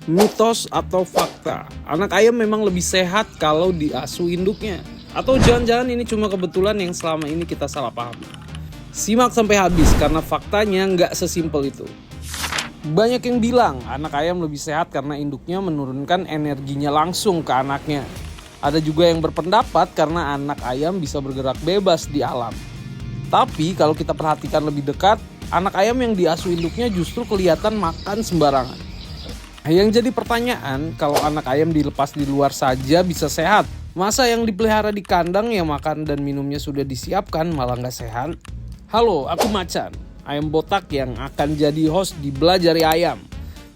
Mitos atau fakta, anak ayam memang lebih sehat kalau diasuh induknya? Atau jangan-jangan ini cuma kebetulan yang selama ini kita salah pahami? Simak sampai habis karena faktanya nggak sesimpel itu. Banyak yang bilang anak ayam lebih sehat karena induknya menurunkan energinya langsung ke anaknya. Ada juga yang berpendapat karena anak ayam bisa bergerak bebas di alam. Tapi kalau kita perhatikan lebih dekat, anak ayam yang diasuh induknya justru kelihatan makan sembarangan. Yang jadi pertanyaan, kalau anak ayam dilepas di luar saja bisa sehat, masa yang dipelihara di kandang yang makan dan minumnya sudah disiapkan malah nggak sehat? Halo, aku Macan, ayam botak yang akan jadi host di Belajari Ayam.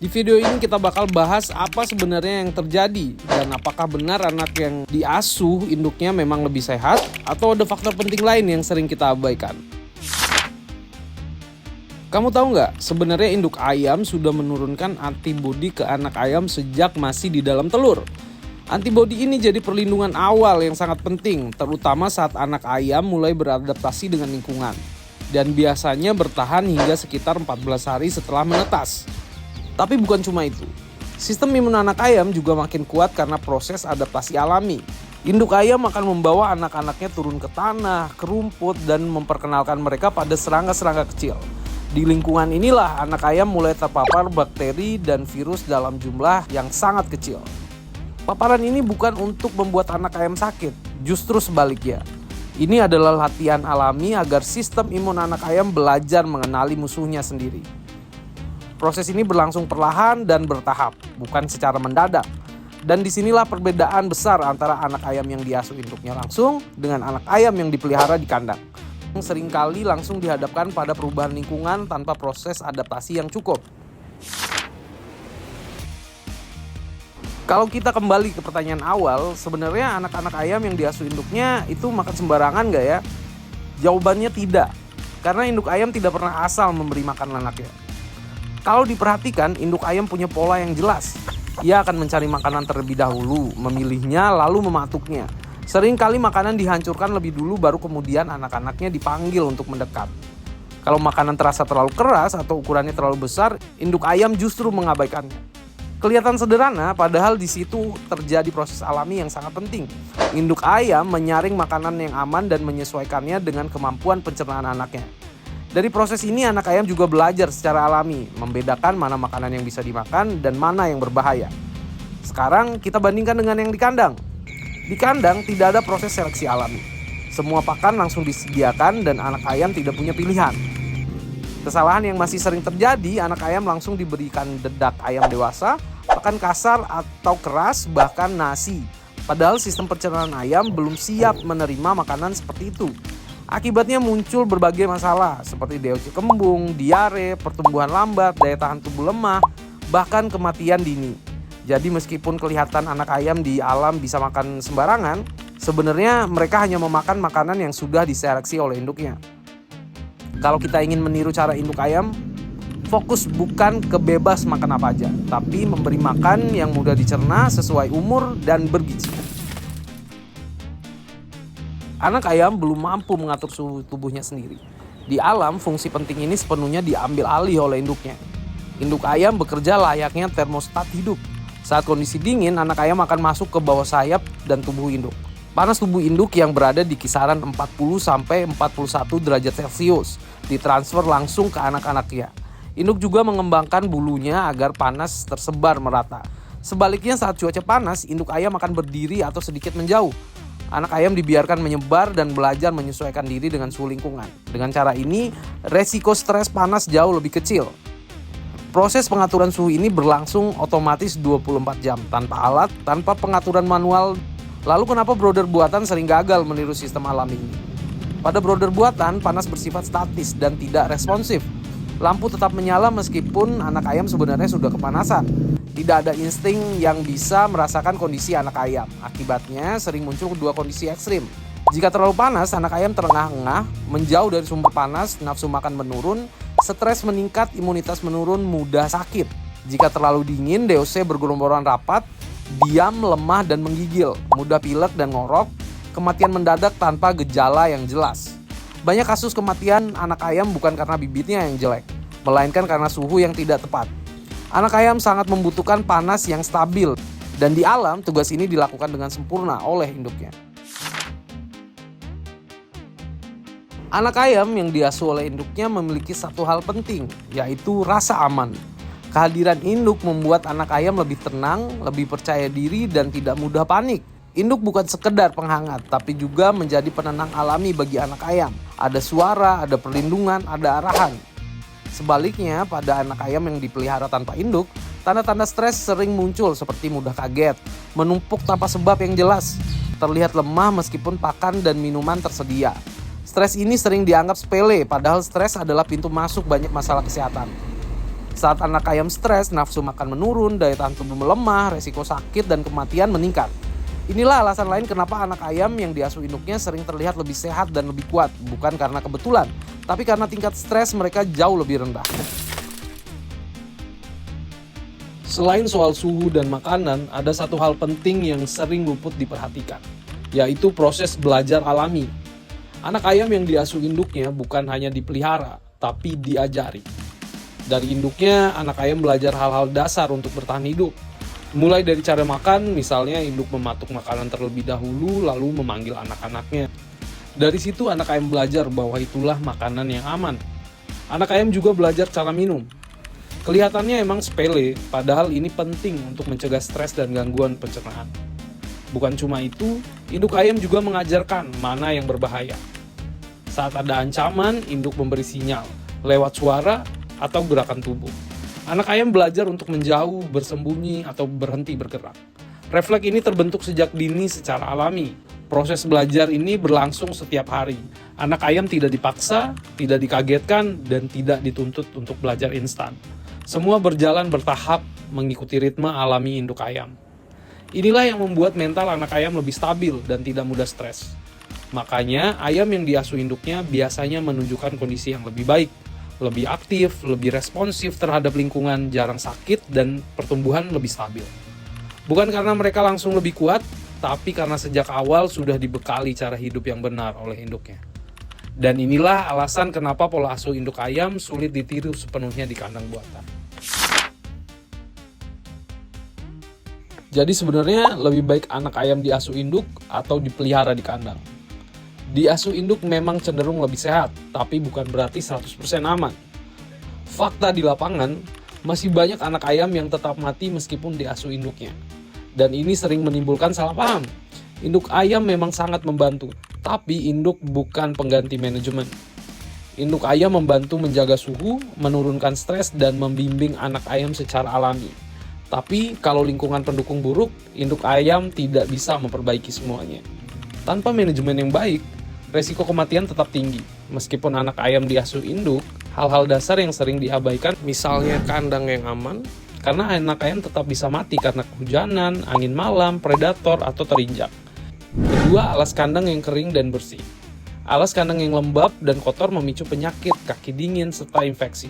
Di video ini kita bakal bahas apa sebenarnya yang terjadi dan apakah benar anak yang diasuh induknya memang lebih sehat atau ada faktor penting lain yang sering kita abaikan. Kamu tahu nggak, sebenarnya induk ayam sudah menurunkan antibodi ke anak ayam sejak masih di dalam telur. Antibodi ini jadi perlindungan awal yang sangat penting, terutama saat anak ayam mulai beradaptasi dengan lingkungan. Dan biasanya bertahan hingga sekitar 14 hari setelah menetas. Tapi bukan cuma itu. Sistem imun anak ayam juga makin kuat karena proses adaptasi alami. Induk ayam akan membawa anak-anaknya turun ke tanah, ke rumput, dan memperkenalkan mereka pada serangga-serangga kecil. Di lingkungan inilah anak ayam mulai terpapar bakteri dan virus dalam jumlah yang sangat kecil. Paparan ini bukan untuk membuat anak ayam sakit, justru sebaliknya. Ini adalah latihan alami agar sistem imun anak ayam belajar mengenali musuhnya sendiri. Proses ini berlangsung perlahan dan bertahap, bukan secara mendadak. Dan disinilah perbedaan besar antara anak ayam yang diasuh induknya langsung dengan anak ayam yang dipelihara di kandang. Seringkali langsung dihadapkan pada perubahan lingkungan tanpa proses adaptasi yang cukup. Kalau kita kembali ke pertanyaan awal, sebenarnya anak-anak ayam yang diasuh induknya itu makan sembarangan nggak ya? Jawabannya tidak, karena induk ayam tidak pernah asal memberi makan anaknya. Kalau diperhatikan, induk ayam punya pola yang jelas. Ia akan mencari makanan terlebih dahulu, memilihnya lalu mematuknya. Sering kali makanan dihancurkan lebih dulu baru kemudian anak-anaknya dipanggil untuk mendekat. Kalau makanan terasa terlalu keras atau ukurannya terlalu besar, induk ayam justru mengabaikannya. Kelihatan sederhana, padahal di situ terjadi proses alami yang sangat penting. Induk ayam menyaring makanan yang aman dan menyesuaikannya dengan kemampuan pencernaan anaknya. Dari proses ini anak ayam juga belajar secara alami, membedakan mana makanan yang bisa dimakan dan mana yang berbahaya. Sekarang kita bandingkan dengan yang di kandang. Di kandang tidak ada proses seleksi alami. Semua pakan langsung disediakan dan anak ayam tidak punya pilihan. Kesalahan yang masih sering terjadi, anak ayam langsung diberikan dedak ayam dewasa, pakan kasar atau keras, bahkan nasi. Padahal sistem pencernaan ayam belum siap menerima makanan seperti itu. Akibatnya muncul berbagai masalah seperti DOC kembung, diare, pertumbuhan lambat, daya tahan tubuh lemah, bahkan kematian dini. Jadi meskipun kelihatan anak ayam di alam bisa makan sembarangan, sebenarnya mereka hanya memakan makanan yang sudah diseleksi oleh induknya. Kalau kita ingin meniru cara induk ayam, fokus bukan ke bebas makan apa aja, tapi memberi makan yang mudah dicerna sesuai umur dan bergizi. Anak ayam belum mampu mengatur suhu tubuhnya sendiri. Di alam, fungsi penting ini sepenuhnya diambil alih oleh induknya. Induk ayam bekerja layaknya termostat hidup. Saat kondisi dingin, anak ayam akan masuk ke bawah sayap dan tubuh induk. Panas tubuh induk yang berada di kisaran 40-41 derajat Celcius ditransfer langsung ke anak-anaknya. Induk juga mengembangkan bulunya agar panas tersebar merata. Sebaliknya saat cuaca panas, induk ayam akan berdiri atau sedikit menjauh. Anak ayam dibiarkan menyebar dan belajar menyesuaikan diri dengan suhu lingkungan. Dengan cara ini, resiko stres panas jauh lebih kecil. Proses pengaturan suhu ini berlangsung otomatis 24 jam, tanpa alat, tanpa pengaturan manual. Lalu kenapa brooder buatan sering gagal meniru sistem alami ini? Pada brooder buatan, panas bersifat statis dan tidak responsif. Lampu tetap menyala meskipun anak ayam sebenarnya sudah kepanasan. Tidak ada insting yang bisa merasakan kondisi anak ayam. Akibatnya sering muncul dua kondisi ekstrim. Jika terlalu panas, anak ayam terengah-engah, menjauh dari sumber panas, nafsu makan menurun, stres meningkat, imunitas menurun, mudah sakit. Jika terlalu dingin, DOC bergelomboran rapat, diam, lemah, dan menggigil, mudah pilek dan ngorok, kematian mendadak tanpa gejala yang jelas. Banyak kasus kematian anak ayam bukan karena bibitnya yang jelek, melainkan karena suhu yang tidak tepat. Anak ayam sangat membutuhkan panas yang stabil, dan di alam tugas ini dilakukan dengan sempurna oleh induknya. Anak ayam yang diasuh oleh induknya memiliki satu hal penting, yaitu rasa aman. Kehadiran induk membuat anak ayam lebih tenang, lebih percaya diri, dan tidak mudah panik. Induk bukan sekedar penghangat, tapi juga menjadi penenang alami bagi anak ayam. Ada suara, ada perlindungan, ada arahan. Sebaliknya, pada anak ayam yang dipelihara tanpa induk, tanda-tanda stres sering muncul seperti mudah kaget, menumpuk tanpa sebab yang jelas, terlihat lemah meskipun pakan dan minuman tersedia. Stres ini sering dianggap sepele, padahal stres adalah pintu masuk banyak masalah kesehatan. Saat anak ayam stres, nafsu makan menurun, daya tahan tubuh melemah, resiko sakit dan kematian meningkat. Inilah alasan lain kenapa anak ayam yang diasuh induknya sering terlihat lebih sehat dan lebih kuat, bukan karena kebetulan, tapi karena tingkat stres mereka jauh lebih rendah. Selain soal suhu dan makanan, ada satu hal penting yang sering luput diperhatikan, yaitu proses belajar alami. Anak ayam yang diasuh induknya bukan hanya dipelihara, tapi diajari. Dari induknya, anak ayam belajar hal-hal dasar untuk bertahan hidup. Mulai dari cara makan, misalnya induk mematuk makanan terlebih dahulu lalu memanggil anak-anaknya. Dari situ anak ayam belajar bahwa itulah makanan yang aman. Anak ayam juga belajar cara minum. Kelihatannya emang sepele, padahal ini penting untuk mencegah stres dan gangguan pencernaan. Bukan cuma itu, induk ayam juga mengajarkan mana yang berbahaya. Saat ada ancaman, induk memberi sinyal lewat suara atau gerakan tubuh. Anak ayam belajar untuk menjauh, bersembunyi, atau berhenti bergerak. Refleks ini terbentuk sejak dini secara alami. Proses belajar ini berlangsung setiap hari. Anak ayam tidak dipaksa, tidak dikagetkan, dan tidak dituntut untuk belajar instan. Semua berjalan bertahap mengikuti ritme alami induk ayam. Inilah yang membuat mental anak ayam lebih stabil dan tidak mudah stres. Makanya, ayam yang diasuh induknya biasanya menunjukkan kondisi yang lebih baik, lebih aktif, lebih responsif terhadap lingkungan, jarang sakit, dan pertumbuhan lebih stabil. Bukan karena mereka langsung lebih kuat, tapi karena sejak awal sudah dibekali cara hidup yang benar oleh induknya. Dan inilah alasan kenapa pola asuh induk ayam sulit ditiru sepenuhnya di kandang buatan. Jadi sebenarnya lebih baik anak ayam diasuh induk atau dipelihara di kandang. Diasuh induk memang cenderung lebih sehat, tapi bukan berarti 100% aman. Fakta di lapangan, masih banyak anak ayam yang tetap mati meskipun diasuh induknya. Dan ini sering menimbulkan salah paham. Induk ayam memang sangat membantu, tapi induk bukan pengganti manajemen. Induk ayam membantu menjaga suhu, menurunkan stres, dan membimbing anak ayam secara alami. Tapi kalau lingkungan pendukung buruk, induk ayam tidak bisa memperbaiki semuanya. Tanpa manajemen yang baik, resiko kematian tetap tinggi. Meskipun anak ayam diasuh induk, hal-hal dasar yang sering diabaikan, misalnya kandang yang aman, karena anak ayam tetap bisa mati karena kehujanan, angin malam, predator, atau terinjak. Kedua, alas kandang yang kering dan bersih. Alas kandang yang lembab dan kotor memicu penyakit, kaki dingin, serta infeksi.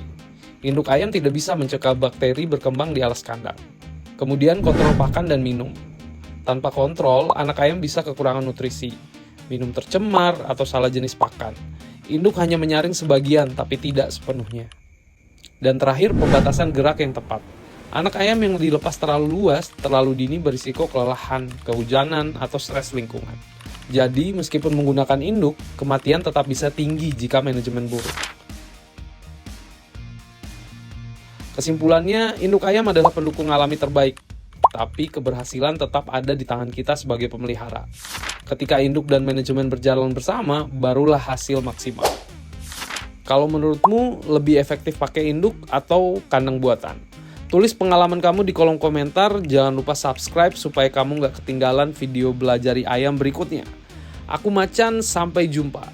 Induk ayam tidak bisa mencegah bakteri berkembang di alas kandang. Kemudian kontrol pakan dan minum. Tanpa kontrol, anak ayam bisa kekurangan nutrisi, minum tercemar, atau salah jenis pakan. Induk hanya menyaring sebagian, tapi tidak sepenuhnya. Dan terakhir, pembatasan gerak yang tepat. Anak ayam yang dilepas terlalu luas, terlalu dini berisiko kelelahan, kehujanan, atau stres lingkungan. Jadi, meskipun menggunakan induk, kematian tetap bisa tinggi jika manajemen buruk. Kesimpulannya, induk ayam adalah pendukung alami terbaik, tapi keberhasilan tetap ada di tangan kita sebagai pemelihara. Ketika induk dan manajemen berjalan bersama, barulah hasil maksimal. Kalau menurutmu lebih efektif pakai induk atau kandang buatan? Tulis pengalaman kamu di kolom komentar, jangan lupa subscribe supaya kamu nggak ketinggalan video belajari ayam berikutnya. Aku Macan, sampai jumpa.